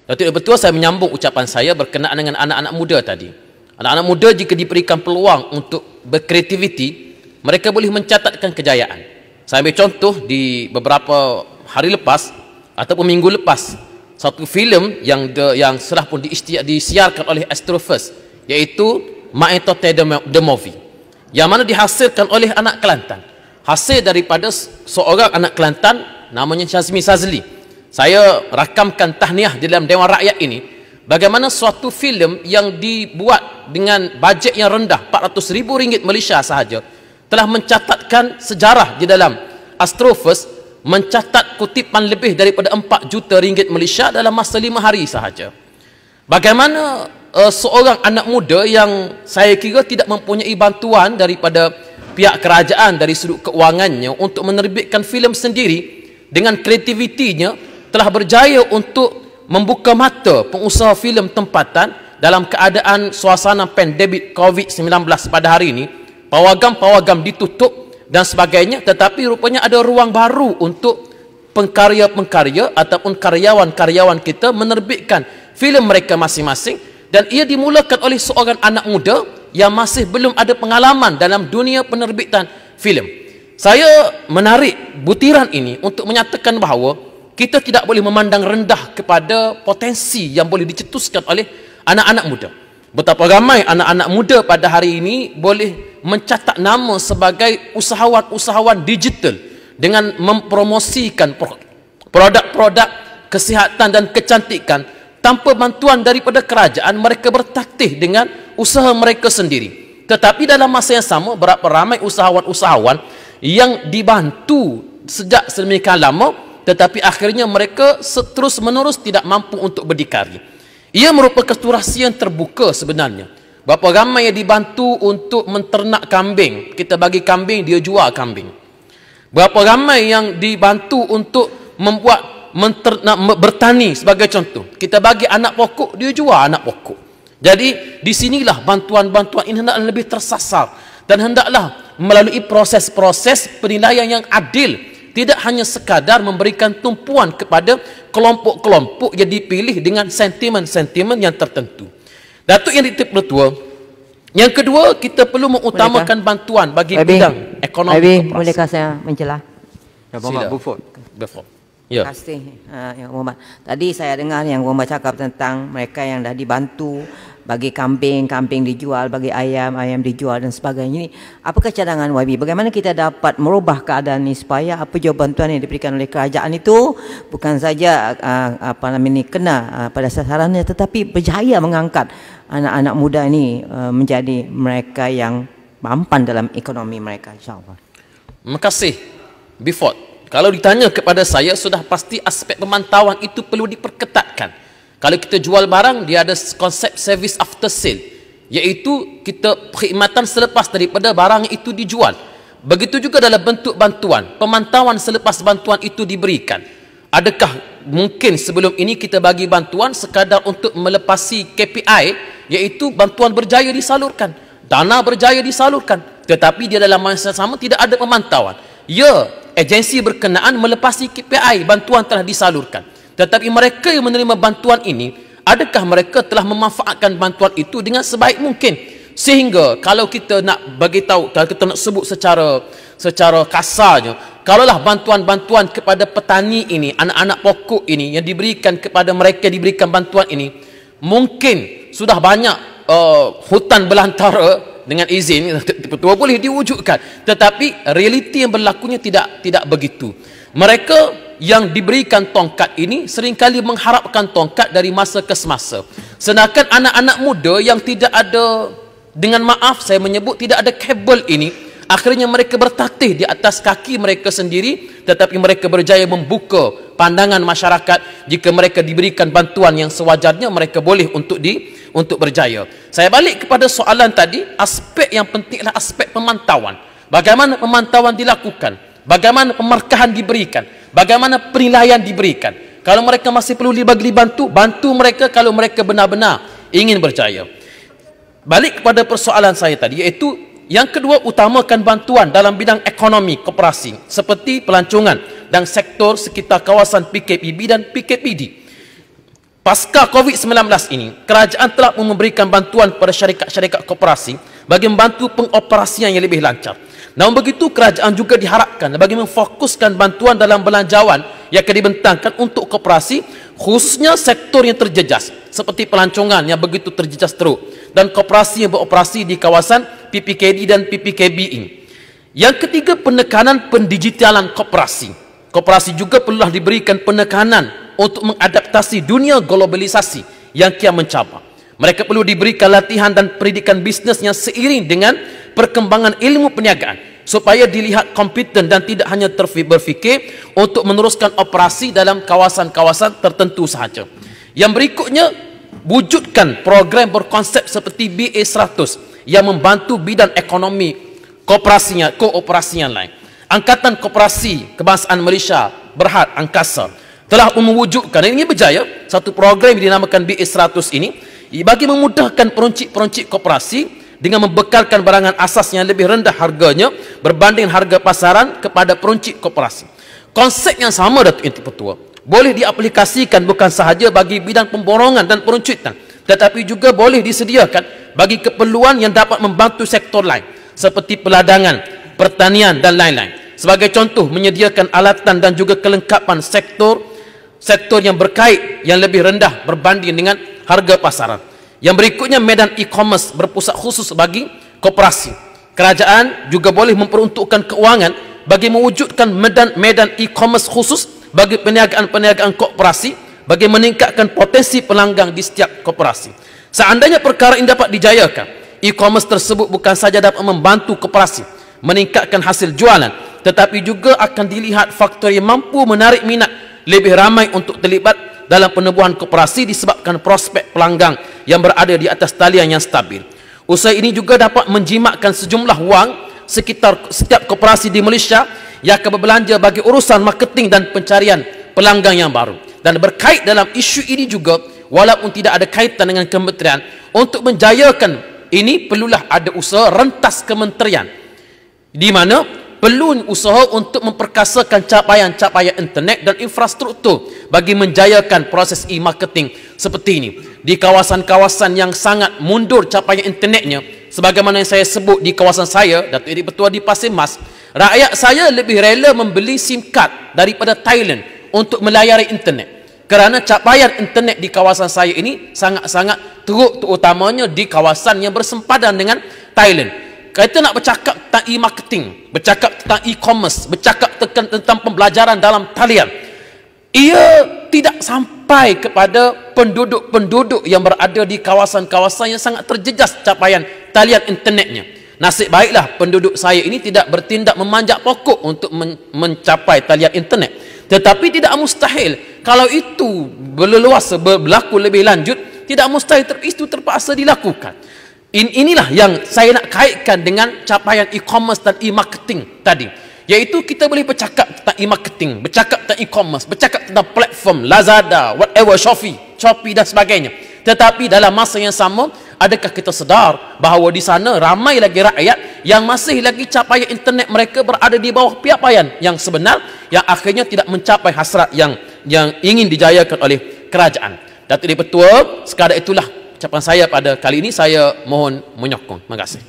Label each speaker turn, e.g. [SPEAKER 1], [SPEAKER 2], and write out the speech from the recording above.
[SPEAKER 1] Datuk Betul, saya menyambung ucapan saya berkenaan dengan anak-anak muda tadi. Anak-anak muda jika diberikan peluang untuk berkreativiti, mereka boleh mencatatkan kejayaan. Saya ambil contoh di beberapa hari lepas ataupun minggu lepas, satu filem yang telah pun disiarkan oleh Astro First, iaitu Mak Entote The Movie, yang mana dihasilkan oleh anak Kelantan, hasil daripada seorang anak Kelantan namanya Syazmi Sazli. Saya rakamkan tahniah di dalam Dewan Rakyat ini, bagaimana suatu filem yang dibuat dengan bajet yang rendah, RM400,000 Malaysia sahaja, telah mencatatkan sejarah di dalam Astro First, mencatat kutipan lebih daripada RM4 juta Malaysia dalam masa 5 hari sahaja. Bagaimana seorang anak muda yang saya kira tidak mempunyai bantuan daripada pihak kerajaan dari sudut keuangannya untuk menerbitkan filem sendiri, dengan kreativitinya telah berjaya untuk membuka mata pengusaha filem tempatan dalam keadaan suasana pandemik COVID-19 pada hari ini. Pawagam-pawagam ditutup dan sebagainya, tetapi rupanya ada ruang baru untuk pengkarya-pengkarya ataupun karyawan-karyawan kita menerbitkan filem mereka masing-masing, dan ia dimulakan oleh seorang anak muda yang masih belum ada pengalaman dalam dunia penerbitan filem. Saya menarik butiran ini untuk menyatakan bahawa kita tidak boleh memandang rendah kepada potensi yang boleh dicetuskan oleh anak-anak muda. Betapa ramai anak-anak muda pada hari ini boleh mencatat nama sebagai usahawan-usahawan digital dengan mempromosikan produk-produk kesihatan dan kecantikan tanpa bantuan daripada kerajaan. Mereka bertatih dengan usaha mereka sendiri. Tetapi dalam masa yang sama, berapa ramai usahawan-usahawan yang dibantu sejak sedemikian lama, tetapi akhirnya mereka terus menerus tidak mampu untuk berdikari. Ia merupakan satu rahsia yang terbuka sebenarnya. Berapa ramai yang dibantu untuk menternak kambing, kita bagi kambing, dia jual kambing. Berapa ramai yang dibantu untuk membuat bertani sebagai contoh, kita bagi anak pokok, dia jual anak pokok. Jadi di sinilah bantuan-bantuan ini hendaklah lebih tersasar dan hendaklah melalui proses-proses penilaian yang adil, tidak hanya sekadar memberikan tumpuan kepada kelompok-kelompok yang dipilih dengan sentimen-sentimen yang tertentu. Datuk Yang Dipertua, yang kedua, kita perlu mengutamakan bantuan bagi bidang ekonomi koperasi.
[SPEAKER 2] Bolehkah saya mencelah?
[SPEAKER 1] Ya, Muhammad Buford. Ya.
[SPEAKER 2] Terima kasih, Yang Muhammad. Tadi saya dengar Yang Muhammad cakap tentang mereka yang dah dibantu, bagi kambing, kambing dijual, bagi ayam, ayam dijual dan sebagainya. Ini apakah cadangan YB? Bagaimana kita dapat merubah keadaan ini supaya apa jua bantuan yang diberikan oleh kerajaan itu bukan saja kena pada sasarannya, tetapi berjaya mengangkat anak-anak muda ini menjadi mereka yang mampan dalam ekonomi mereka, insya-Allah.
[SPEAKER 1] Terima kasih, Bifort. Kalau ditanya kepada saya, sudah pasti aspek pemantauan itu perlu diperketatkan. Kalau kita jual barang, dia ada konsep service after sale, iaitu kita perkhidmatan selepas daripada barang itu dijual. Begitu juga dalam bentuk bantuan, pemantauan selepas bantuan itu diberikan. Adakah mungkin sebelum ini kita bagi bantuan sekadar untuk melepasi KPI, iaitu bantuan berjaya disalurkan, dana berjaya disalurkan, tetapi dia dalam masa sama tidak ada pemantauan. Ya, agensi berkenaan melepasi KPI, bantuan telah disalurkan, tetapi mereka yang menerima bantuan ini, adakah mereka telah memanfaatkan bantuan itu dengan sebaik mungkin? Sehingga kalau kita nak bagi tahu, kalau kita nak sebut secara kasarnya, kalaulah bantuan-bantuan kepada petani ini, anak-anak pokok ini yang diberikan kepada mereka, diberikan bantuan ini, mungkin sudah banyak hutan belantara dengan izin betul boleh diwujudkan, tetapi realiti yang berlakunya tidak begitu. Mereka yang diberikan tongkat ini seringkali mengharapkan tongkat dari masa ke semasa, sedangkan anak-anak muda yang tidak ada, dengan maaf saya menyebut, tidak ada kabel ini, akhirnya mereka bertatih di atas kaki mereka sendiri, tetapi mereka berjaya membuka pandangan masyarakat. Jika mereka diberikan bantuan yang sewajarnya, mereka boleh untuk berjaya. Saya balik kepada soalan tadi, aspek yang penting adalah aspek pemantauan. Bagaimana pemantauan dilakukan, bagaimana pemarkahan diberikan, bagaimana penilaian diberikan. Kalau mereka masih perlu bantu mereka kalau mereka benar-benar ingin berjaya. Balik kepada persoalan saya tadi, iaitu yang kedua, utamakan bantuan dalam bidang ekonomi koperasi seperti pelancongan dan sektor sekitar kawasan PKPB dan PKPD. Pasca COVID-19 ini, kerajaan telah memberikan bantuan pada syarikat-syarikat koperasi bagi membantu pengoperasian yang lebih lancar. Namun begitu, kerajaan juga diharapkan bagi memfokuskan bantuan dalam belanjawan yang akan dibentangkan untuk koperasi, khususnya sektor yang terjejas seperti pelancongan yang begitu terjejas teruk dan koperasi yang beroperasi di kawasan PPKD dan PPKB ini. Yang ketiga, penekanan pendigitalan koperasi. Koperasi juga perlulah diberikan penekanan untuk mengadaptasi dunia globalisasi yang kian mencabar. Mereka perlu diberikan latihan dan pendidikan bisnes yang seiring dengan perkembangan ilmu perniagaan supaya dilihat kompeten dan tidak hanya berfikir untuk meneruskan operasi dalam kawasan-kawasan tertentu sahaja. Yang berikutnya, wujudkan program berkonsep seperti BA100 yang membantu bidang ekonomi kooperasi yang lain. Angkatan Koperasi Kebangsaan Malaysia Berhad Angkasa telah mewujudkan, ini berjaya, satu program yang dinamakan BA100 ini bagi memudahkan peruncit-peruncit koperasi dengan membekalkan barangan asas yang lebih rendah harganya berbanding harga pasaran kepada peruncit koperasi. Konsep yang sama, Datuk Yang Dipertua, boleh diaplikasikan bukan sahaja bagi bidang pemborongan dan peruncitan, tetapi juga boleh disediakan bagi keperluan yang dapat membantu sektor lain seperti peladangan, pertanian dan lain-lain. Sebagai contoh, menyediakan alatan dan juga kelengkapan sektor yang berkait yang lebih rendah berbanding dengan harga pasaran. Yang berikutnya, medan e-commerce berpusat khusus bagi koperasi. Kerajaan juga boleh memperuntukkan keuangan bagi mewujudkan medan e-commerce khusus bagi perniagaan-perniagaan koperasi bagi meningkatkan potensi pelanggan di setiap koperasi. Seandainya perkara ini dapat dijayakan, e-commerce tersebut bukan saja dapat membantu koperasi meningkatkan hasil jualan, tetapi juga akan dilihat faktor yang mampu menarik minat lebih ramai untuk terlibat dalam penubuhan koperasi disebabkan prospek pelanggan yang berada di atas talian yang stabil. Usaha ini juga dapat menjimatkan sejumlah wang sekitar setiap koperasi di Malaysia yang akan berbelanja bagi urusan marketing dan pencarian pelanggan yang baru. Dan berkait dalam isu ini juga, walaupun tidak ada kaitan dengan kementerian, untuk menjayakan ini perlulah ada usaha rentas kementerian, di mana perlu usaha untuk memperkasakan capaian-capaian internet dan infrastruktur bagi menjayakan proses e-marketing seperti ini. Di kawasan-kawasan yang sangat mundur capaian internetnya, sebagaimana yang saya sebut di kawasan saya, Datuk Edik Bertua di Pasir Mas, rakyat saya lebih rela membeli SIM card daripada Thailand untuk melayari internet. Kerana capaian internet di kawasan saya ini sangat-sangat teruk, terutamanya di kawasan yang bersempadan dengan Thailand. Kita nak bercakap tentang e-marketing, bercakap tentang e-commerce, bercakap tentang pembelajaran dalam talian, ia tidak sampai kepada penduduk-penduduk yang berada di kawasan-kawasan yang sangat terjejas capaian talian internetnya. Nasib baiklah penduduk saya ini tidak bertindak memanjat pokok untuk mencapai talian internet. Tetapi tidak mustahil, kalau itu berlaku lebih lanjut, tidak mustahil itu terpaksa dilakukan. Inilah yang saya nak kaitkan dengan capaian e-commerce dan e-marketing tadi, iaitu kita boleh bercakap tentang e-marketing, bercakap tentang e-commerce, bercakap tentang platform Lazada, whatever, Shopee dan sebagainya. Tetapi dalam masa yang sama, adakah kita sedar bahawa di sana ramai lagi rakyat yang masih lagi capaian internet mereka berada di bawah piapaian yang sebenar, yang akhirnya tidak mencapai hasrat yang ingin dijayakan oleh kerajaan. Datuk Edik Bertua, sekadar itulah ucapan saya pada kali ini. Saya mohon menyokong. Terima kasih.